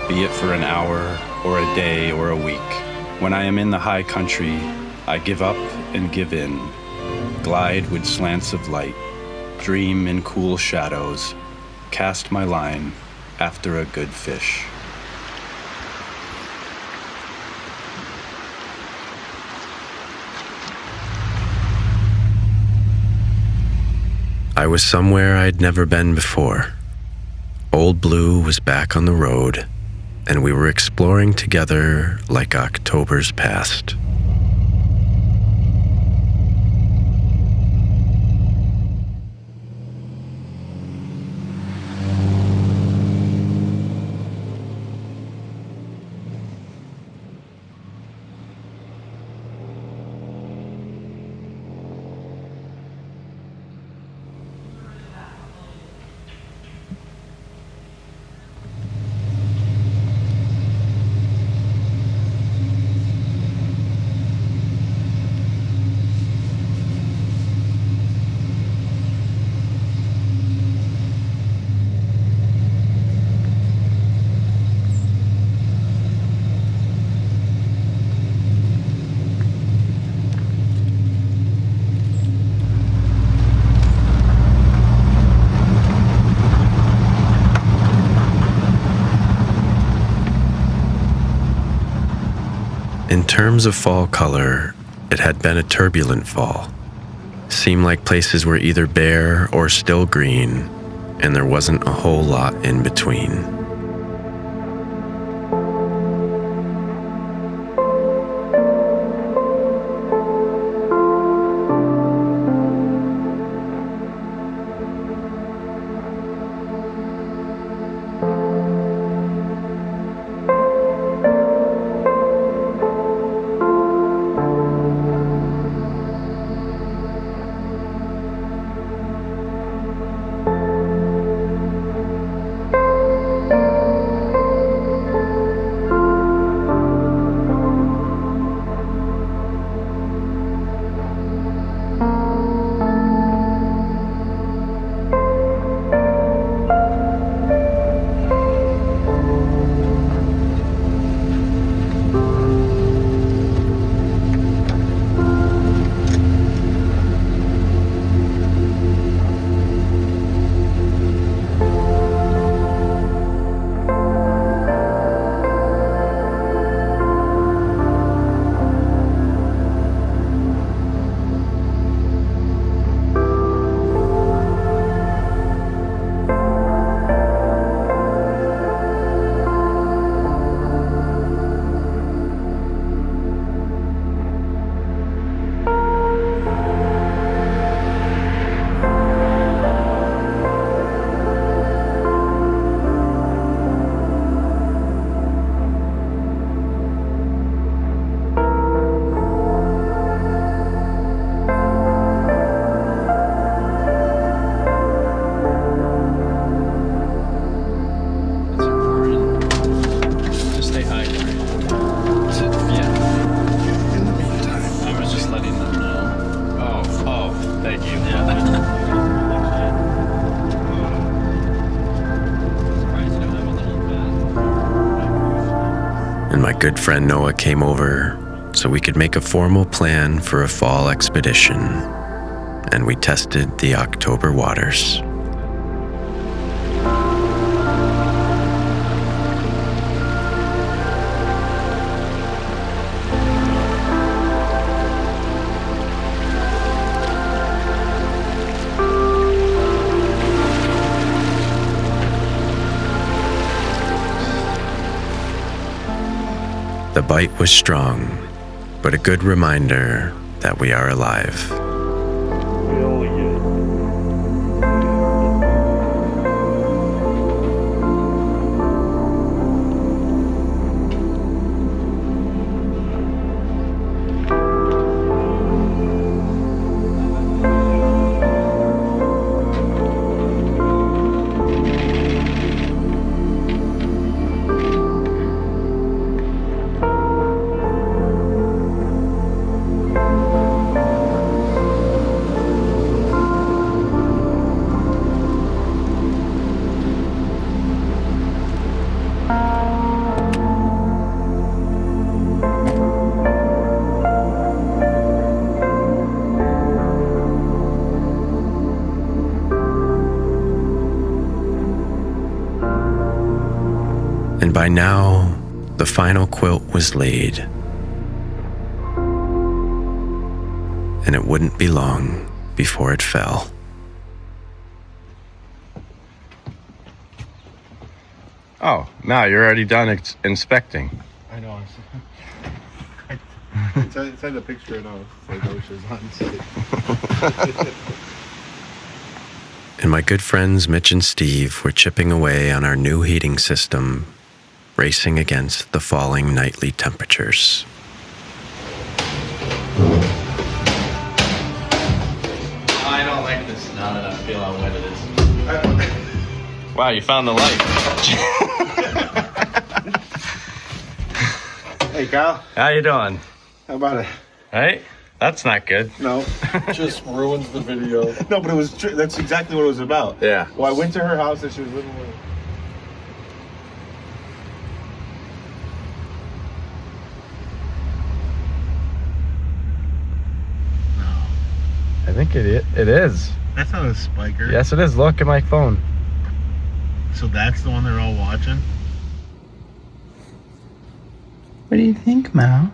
Be it for an hour or a day or a week. When I am in the high country, I give up and give in, glide with slants of light, dream in cool shadows, cast my line after a good fish. I was somewhere I'd never been before. Old Blue was back on the road, and we were exploring together like October's past. In terms of fall color, it had been a turbulent fall. Seemed like places were either bare or still green, and there wasn't a whole lot in between. And my good friend Noah came over so we could make a formal plan for a fall expedition, and we tested the October waters. The bite was strong, but a good reminder that we are alive. And by now, the final quilt was laid. And it wouldn't be long before it fell. Oh, now you're already done inspecting. I know. It's in the picture now. It's like Ocean's on site. And my good friends Mitch and Steve were chipping away on our new heating system, racing against the falling nightly temperatures. I don't like this now that I feel how wet it is. Wow, you found the light. Hey, Kyle. How you doing? How about it? Hey, that's not good. No. Just ruins the video. No, but it was true. That's exactly what it was about. Yeah. Well, I went to her house and she was living with. I think it is. That's not a spiker. Yes, it is. Look at my phone. So that's the one they're all watching? What do you think, Mal?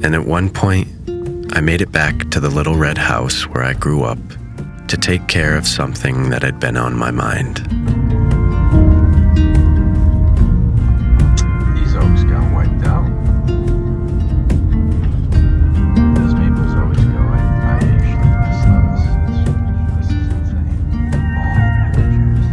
And at one point, I made it back to the little red house where I grew up to take care of something that had been on my mind. These oaks got wiped out. Those maples always go. I usually miss those. This is insane. All pictures.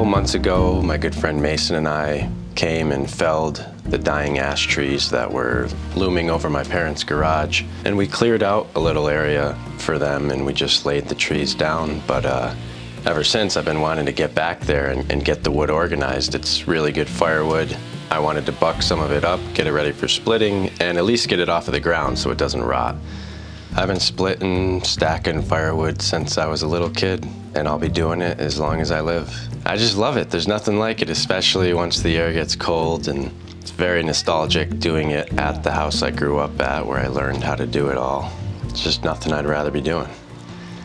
Months ago, my good friend Mason and I came and felled the dying ash trees that were looming over my parents' garage, and we cleared out a little area for them and we just laid the trees down. But ever since, I've been wanting to get back there and get the wood organized. It's really good firewood. I wanted to buck some of it up, get it ready for splitting, and at least get it off of the ground so it doesn't rot. I've been splitting, stacking firewood since I was a little kid, and I'll be doing it as long as I live. I just love it. There's nothing like it, especially once the air gets cold, and it's very nostalgic doing it at the house I grew up at where I learned how to do it all. It's just nothing I'd rather be doing.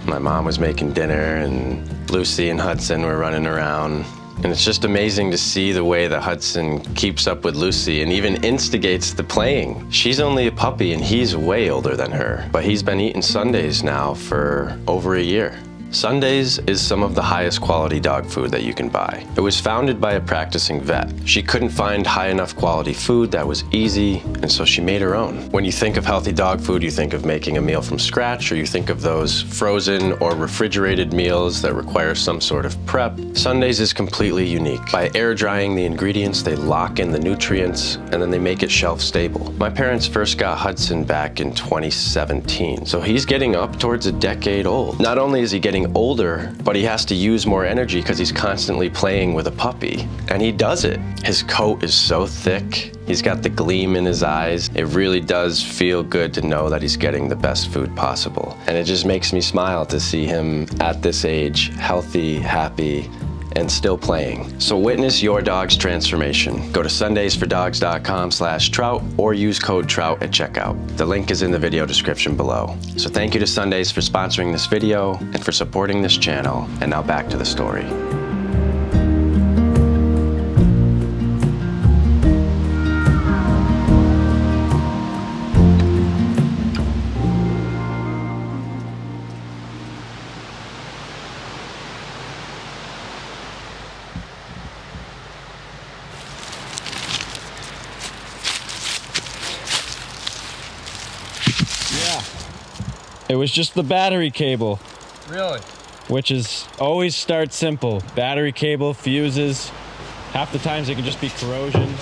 My mom was making dinner, and Lucy and Hudson were running around. And it's just amazing to see the way that Hudson keeps up with Lucy and even instigates the playing. She's only a puppy and he's way older than her, but he's been eating Sundays now for over a year. Sundays is some of the highest quality dog food that you can buy. It was founded by a practicing vet. She couldn't find high enough quality food that was easy, and so she made her own. When you think of healthy dog food, you think of making a meal from scratch, or you think of those frozen or refrigerated meals that require some sort of prep. Sundays is completely unique. By air drying the ingredients, they lock in the nutrients, and then they make it shelf stable. My parents first got Hudson back in 2017, so he's getting up towards a decade old. Not only is he getting older, but he has to use more energy because he's constantly playing with a puppy. And he does it. His coat is so thick. He's got the gleam in his eyes. It really does feel good to know that he's getting the best food possible. And it just makes me smile to see him at this age, healthy, happy, and still playing. So witness your dog's transformation. Go to sundaysfordogs.com/trout or use code TROUT at checkout. The link is in the video description below. So thank you to Sundays for sponsoring this video and for supporting this channel. And now back to the story. It was just the battery cable, Really? which is always start simple. Battery cable, fuses. Half the times it can just be corrosion.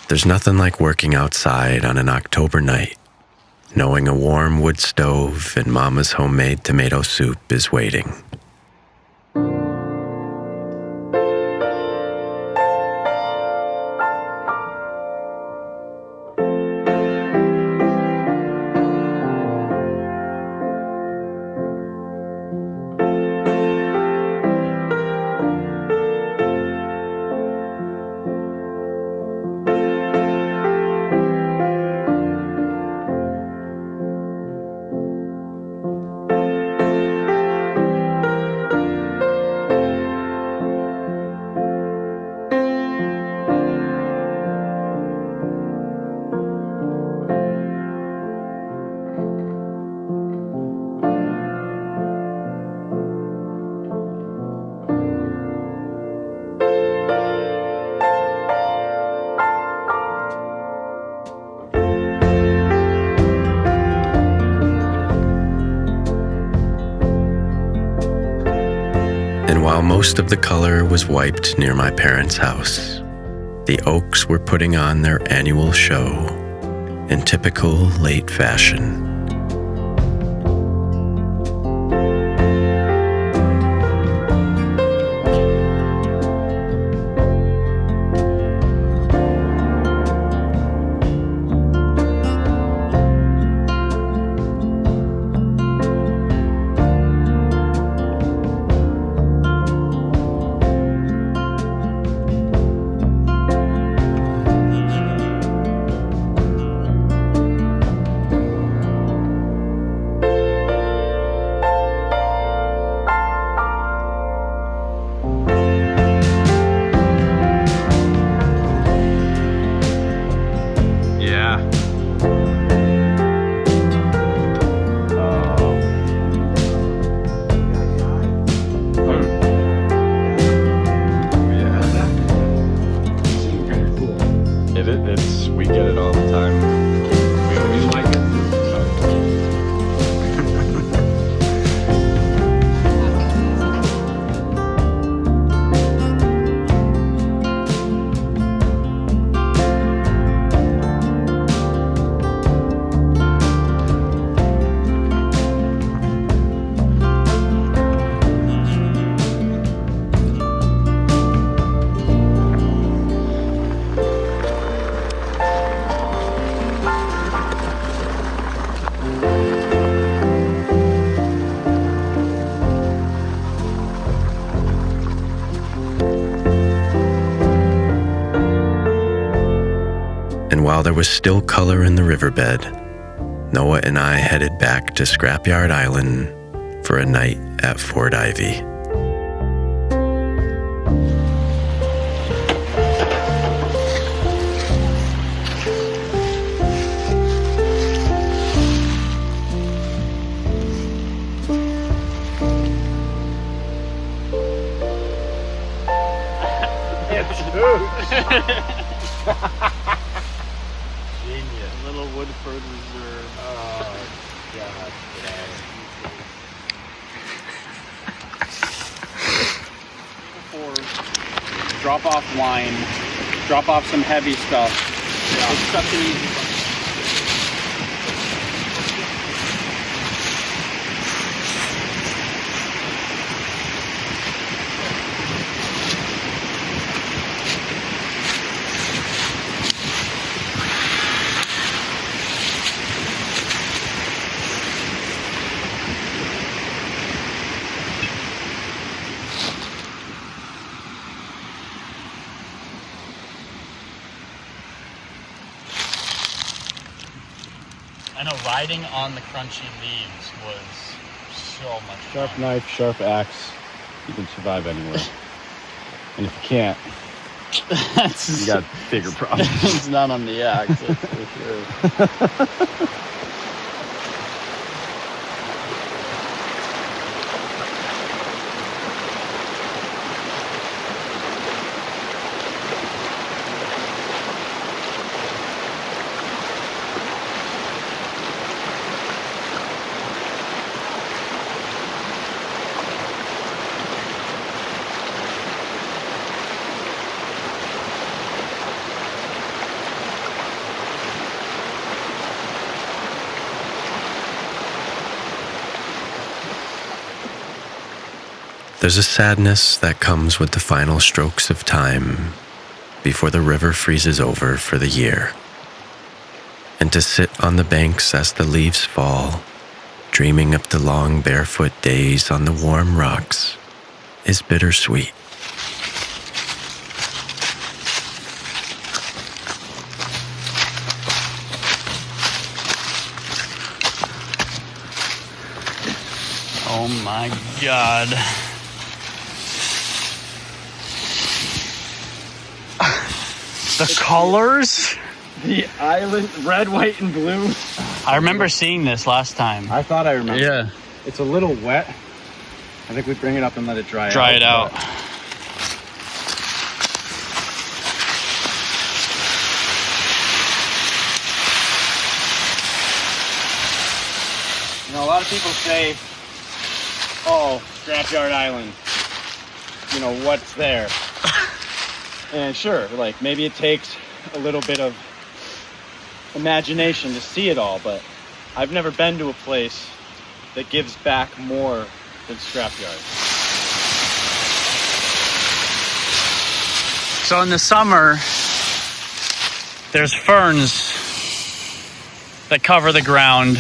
There's nothing like working outside on an October night, knowing a warm wood stove and Mama's homemade tomato soup is waiting. And while most of the color was wiped near my parents' house, the oaks were putting on their annual show in typical late fashion. We get it all the time. We always like it. And while there was still color in the riverbed, Noah and I headed back to Scrapyard Island for a night at Fort Ivy. Genius. Little wood fur reserve. Oh, God. Drop off wine, drop off some heavy stuff. Yeah. It's such an easy one. I know riding on the crunchy leaves was so much fun. Sharp knife, sharp axe. You can survive anywhere. And if you can't, you got bigger problems. It's not on the axe, that's for sure. There's a sadness that comes with the final strokes of time before the river freezes over for the year. And to sit on the banks as the leaves fall, dreaming of the long barefoot days on the warm rocks, is bittersweet. Oh my God. The colors? The island, red, white, and blue. I remember seeing this last time. I thought I remember. Yeah. It's a little wet. I think we bring it up and let it dry out. Dry it out. You know, a lot of people say, oh, Scrapyard Island, you know, what's there? And sure, like, maybe it takes a little bit of imagination to see it all, but I've never been to a place that gives back more than Scrapyard. So in the summer, there's ferns that cover the ground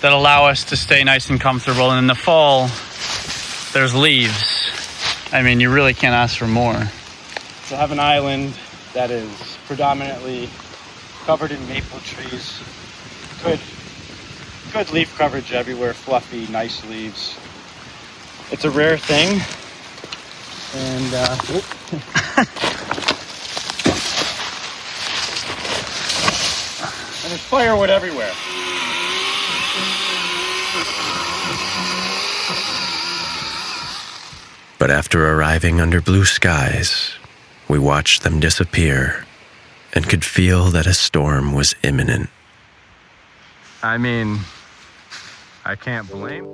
that allow us to stay nice and comfortable. And in the fall, there's leaves. I mean, you really can't ask for more. To have an island that is predominantly covered in maple trees, good leaf coverage everywhere, fluffy, nice leaves. It's a rare thing, and and there's firewood everywhere. But after arriving under blue skies, we watched them disappear and could feel that a storm was imminent. I mean, I can't blame.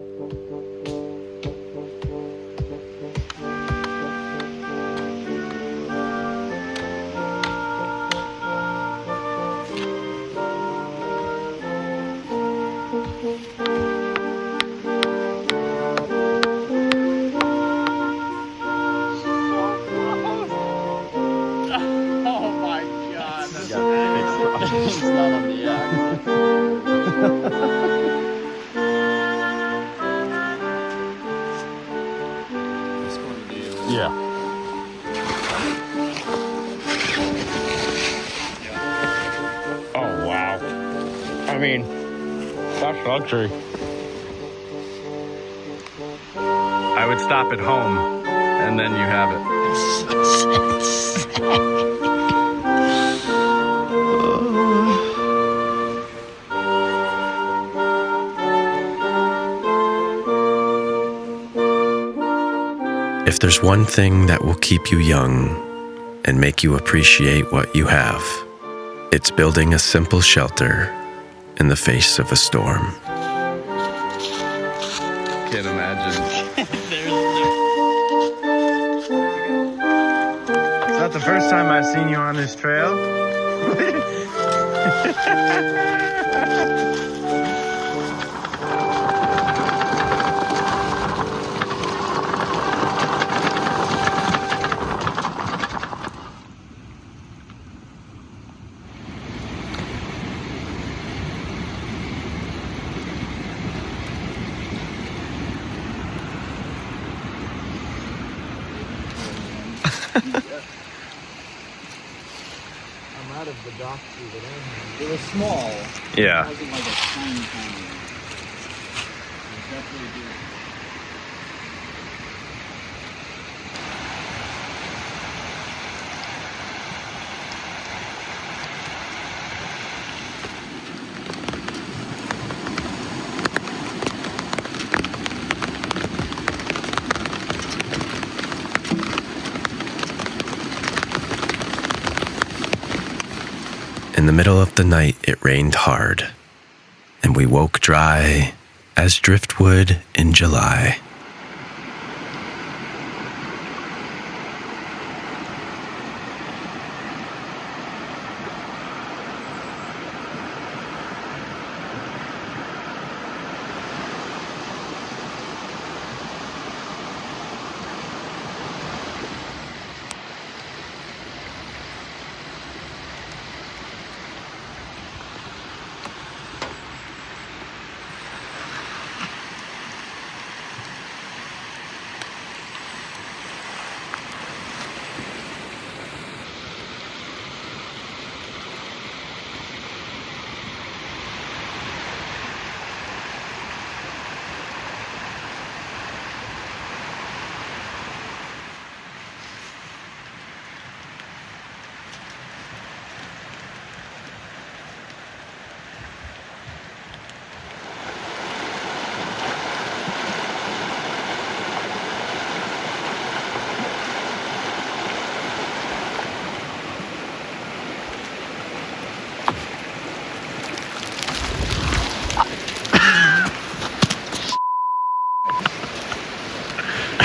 It's not on the axe. Yeah. Oh, wow. I mean, that's luxury. I would stop at home, and then you have it. If there's one thing that will keep you young and make you appreciate what you have, it's building a simple shelter in the face of a storm. Can't imagine. It's not the first time I've seen you on this trail. I'm out of the dock tree that I had. It was small. Yeah. It wasn't like a tiny. It was definitely good. In the middle of the night, it rained hard, and we woke dry as driftwood in July.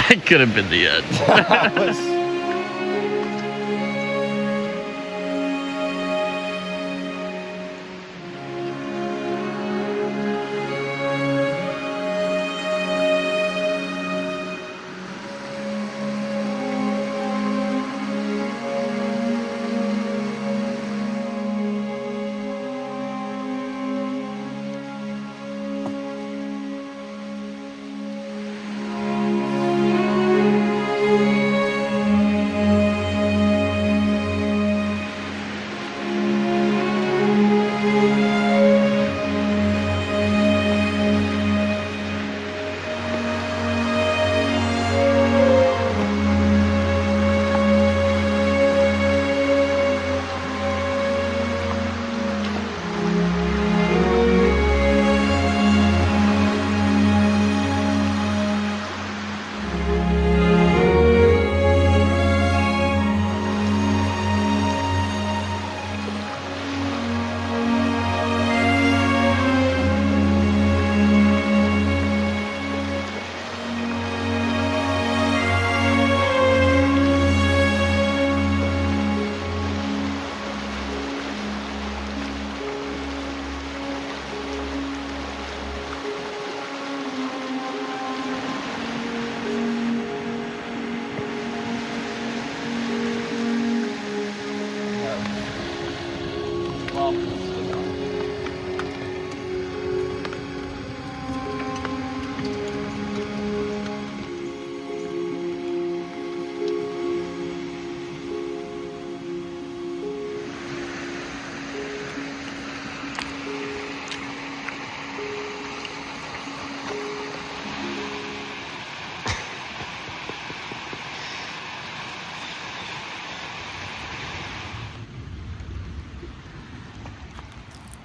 That could have been the end.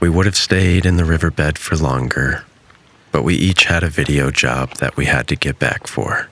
We would have stayed in the riverbed for longer, but we each had a video job that we had to get back for.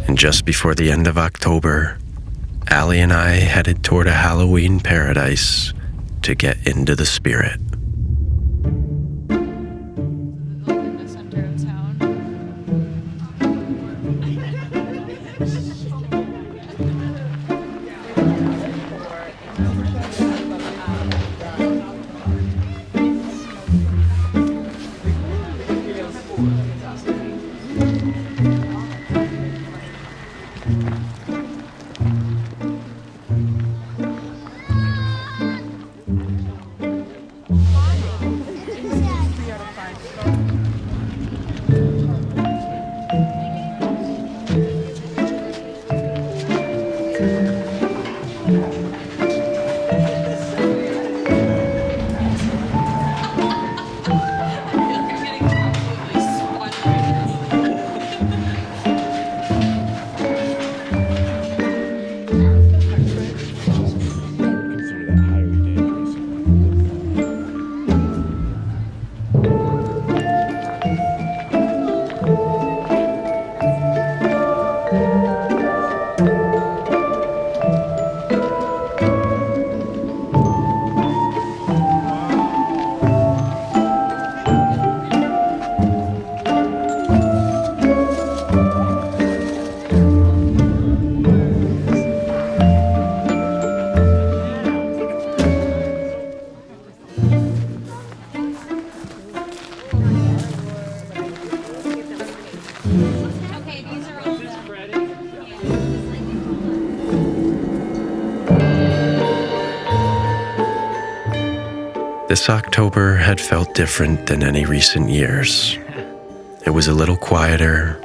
And just before the end of October, Allie and I headed toward a Halloween paradise to get into the spirit. In the center of town. This October had felt different than any recent years. It was a little quieter,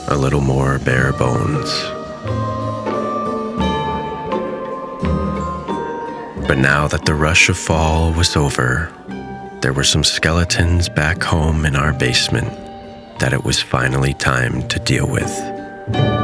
a little more bare bones. But now that the rush of fall was over, there were some skeletons back home in our basement that it was finally time to deal with.